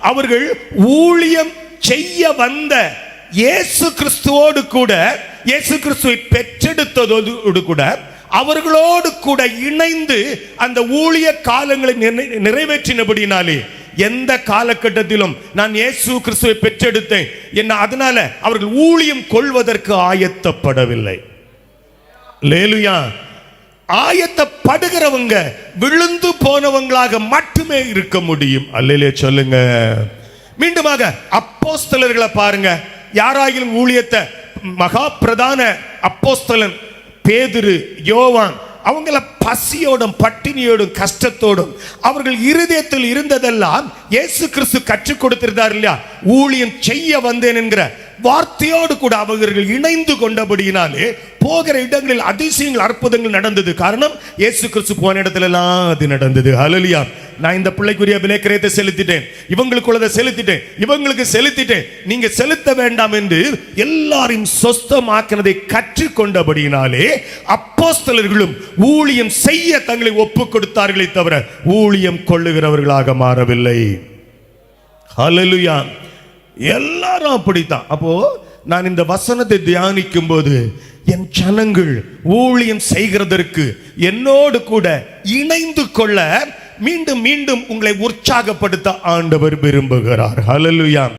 அவர்கள் ஊழியம் செய்ய வந்த இயேசு கிறிஸ்துவோடு கூட, இயேசு கிறிஸ்துவை பெற்றெடுத்ததோடு கூட அவர்களோடு கூட இணைந்து அந்த ஊழிய காலங்களை நிறைவேற்றினபடினாலே எந்த காலகட்டத்திலும் நான் இயேசு கிறிஸ்துவை பெற்றெடுத்தேன் என்ன, அதனால அவர்கள் ஊழியம் கொள்வதற்கு ஆயத்தப்படவில்லை. அல்லேலூயா. ஆயத்தப்படுகிறவங்க விழுந்து போனவங்களாக மட்டுமே இருக்க முடியும். அல்லேலூயா சொல்லுங்க. மீண்டுமாக அப்போஸ்தலர்களை பாருங்க. யாராயிலும் ஊழியத்தை மகா பிரதான அப்போஸ்தலன் பேதுரு, யோவான், அவங்கள பசியோடும் பட்டினியோடும் கஷ்டத்தோடும் அவர்கள் இருதயத்தில் இருந்ததெல்லாம் இயேசு கிறிஸ்து கற்றுக் கொடுத்திருந்தார் இல்லையா? ஊழியம் செய்ய வந்தேன் என்கிற வார்த்தையோடு கூட அவர்கள் இணைந்து கொண்டபடியினாலே போகிற இடங்களில் அதிசயங்கள் அற்புதங்கள் நடந்தது. காரணம், இயேசு கிறிஸ்து போன இடத்துல எல்லாம் அது நடந்தது. ஹல்லேலூயா. நான் இந்த பிள்ளைக்குரிய விலைக்கிரயத்தை செலுத்திட்டேன், இவங்களுக்குள்ளதை செலுத்திட்டேன், இவங்களுக்கு செலுத்திட்டேன், நீங்க செலுத்த வேண்டாம் என்று எல்லாரையும் சொஸ்தமாக்கினதை கற்றுக்கொண்டபடியினாலே அப்போஸ்தலர்களும் ஊழியம் செய்ய தங்களை ஒப்பு கொடுத்தார்களே தவிர ஊழியம் கொள்ளுகிறவர்களாக மாறவில்லை. ஹல்லேலூயா. எல்லாரும் அப்படித்தான். அப்போ நான் இந்த வசனத்தை தியானிக்கும் போது என் ஜனங்கள் ஊழியம் செய்கிறதற்கு என்னோடு கூட இணைந்து கொள்ள மீண்டும் மீண்டும் உங்களை உற்சாகப்படுத்த ஆண்டவர் விரும்புகிறார். ஹல்லேலூயா.